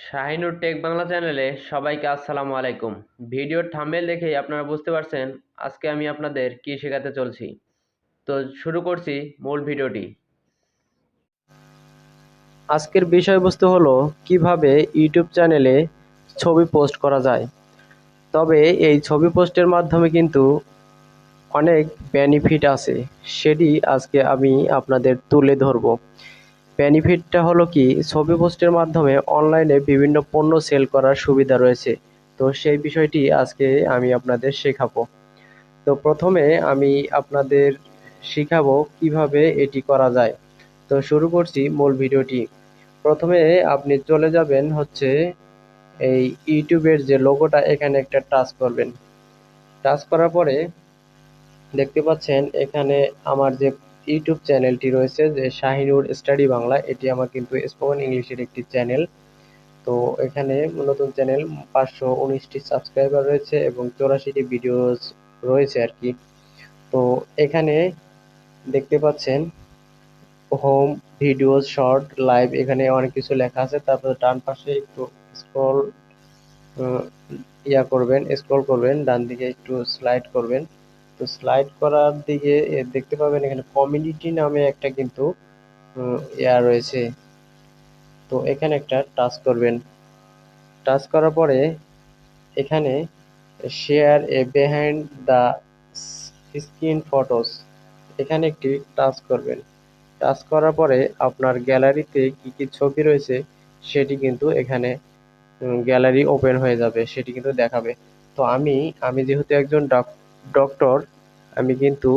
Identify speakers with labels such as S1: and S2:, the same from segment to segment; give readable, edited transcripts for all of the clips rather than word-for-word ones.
S1: Shahinur take Bangla চ্যানেলে সবাইকে আসসালামু আলাইকুম। ভিডিওর থাম্বনেল দেখেই আপনারা বুঝতে পারছেন আজকে আমি আপনাদের কি শেখাতে চলছি। তো শুরু করছি মূল ভিডিওটি। আজকের বিষয়বস্তু হলো কিভাবে ইউটিউব চ্যানেলে ছবি পোস্ট করা যায়। তবে এই ছবি পোস্টের মাধ্যমে কিন্তু অনেক বেনিফিট আছে, সেটি আজকে আমি আপনাদের তুলে ধরব। বেনিফিটটা হলো কি, ছবি পোস্টের মাধ্যমে অনলাইনে বিভিন্ন পণ্য সেল করার সুবিধা রয়েছে। তো সেই বিষয়টি আজকে আমি আপনাদের শেখাবো। তো প্রথমে আমি আপনাদের শিখাবো কিভাবে এটি করা যায়। তো শুরু করছি মূল ভিডিওটি। প্রথমে আপনি চলে যাবেন হচ্ছে এই ইউটিউবের যে লোগোটা, এখানে একটা টাচ করবেন। টাচ করার পরে দেখতে পাচ্ছেন এখানে আমার যে ইউটিউব চ্যানেলটি রয়েছে, যে শাহিনুর স্টাডি বাংলা, এটি আমার কিন্তু স্পোকেন ইংলিশের একটি চ্যানেল। তো এখানে নতুন চ্যানেল, 519টি সাবস্ক্রাইবার রয়েছে এবং 84টি ভিডিওস রয়েছে আর কি। তো এখানে দেখতে পাচ্ছেন হোম, ভিডিওস, শর্ট, লাইভ, এখানে অনেক কিছু লেখা আছে। তারপরে ডান পাশে একটু স্ক্রল স্ক্রল করবেন, ডান দিকে একটু স্লাইড করবেন। তো স্লাইড করার দিকে দেখতে পাবেন এখানে কমিউনিটি নামে একটা কিন্তু রয়েছে। তো এখানে একটা টাচ করবেন। টাচ করার পরে এখানে share A behind the screen photos, এখানে একটি টাচ করবেন। টাচ করার পরে আপনার গ্যালারিতে কি কি ছবি রয়েছে সেটি কিন্তু এখানে গ্যালারি ওপেন হয়ে যাবে, সেটি কিন্তু দেখাবে। তো আমি যেহেতু একজন ডক্টর, আমি কিন্তু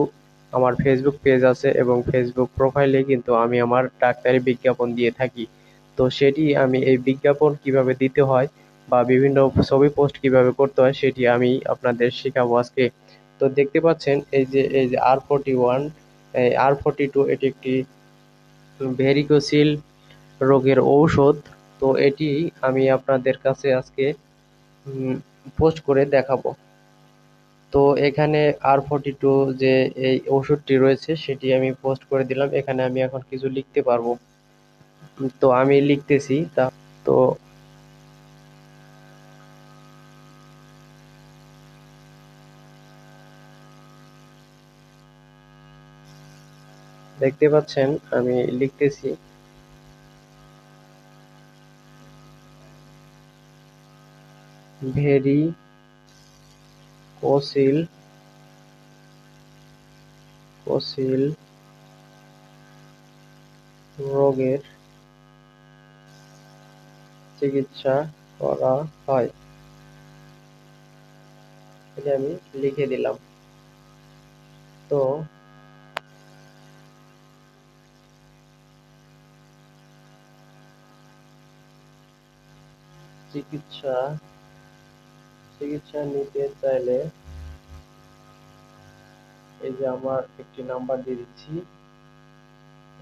S1: আমার ফেসবুক পেজ আছে এবং ফেসবুক প্রোফাইলে কিন্তু আমি আমার ডাক্তারি বিজ্ঞাপন দিয়ে থাকি। তো সেটি আমি এই বিজ্ঞাপন কিভাবে দিতে হয় বা বিভিন্ন ছবি পোস্ট কিভাবে করতে হয় সেটি আমি আপনাদের শেখাবো আজকে। তো দেখতে পাচ্ছেন এই যে R41, এই R42, এটি একটি ভেরিকোসিল রোগের ঔষধ। তো এটি আমি আপনাদের কাছে আজকে পোস্ট করে দেখাবো। তো এখানে R42 যে এই ওষুধটি রয়েছে সেটি আমি পোস্ট করে দিলাম। এখানে আমি এখন কিছু লিখতে পারবো। তো আমি লিখতেছি। তো দেখতে পাচ্ছেন আমি লিখতেছি। ভেরি কোসিল কোসিল রোগের চিকিৎসা করা হয়, এটা আমি লিখে দিলাম। তো চিকিৎসা চিকিৎসা নিতে চাইলে এই যে আমার একটি নাম্বার দিয়ে দিচ্ছি,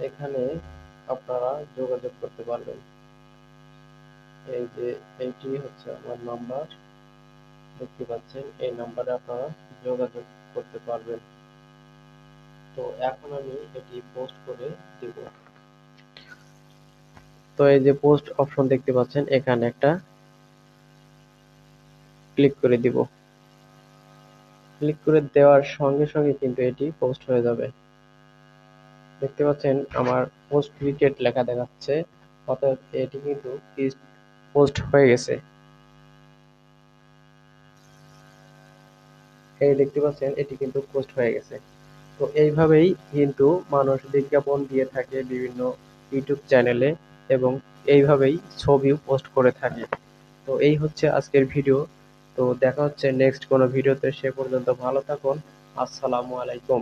S1: এখানে আপনারা যোগাযোগ করতে পারবেন। এই যে এইটি হচ্ছে আমার নাম্বার, দেখতে পাচ্ছেন, এই নাম্বারে আপনারা যোগাযোগ করতে পারবেন। তো এখন আমি এটি পোস্ট করে দিব। তো এই যে পোস্ট অপশন দেখতে পাচ্ছেন, এখানে একটা ক্লিক করে দিব। ক্লিক করে দেওয়ার সঙ্গে সঙ্গে কিন্তু এটি পোস্ট হয়ে যাবে। দেখতে পাচ্ছেন আমার পোস্ট ক্রিকেট লেখা দেখাচ্ছে, অর্থাৎ এটি কিন্তু পোস্ট হয়ে গেছে। এই দেখতে পাচ্ছেন এটি কিন্তু পোস্ট হয়ে গেছে। তো এইভাবেই কিন্তু মানুষ বিজ্ঞাপন দিয়ে থাকে বিভিন্ন ইউটিউব চ্যানেলে এবং এইভাবেই ছবিও পোস্ট করে থাকে। তো এই হচ্ছে আজকের ভিডিও। তো দেখা হচ্ছে নেক্সট কোনো ভিডিওতে, সে পর্যন্ত ভালো থাকুন। আসসালামু আলাইকুম।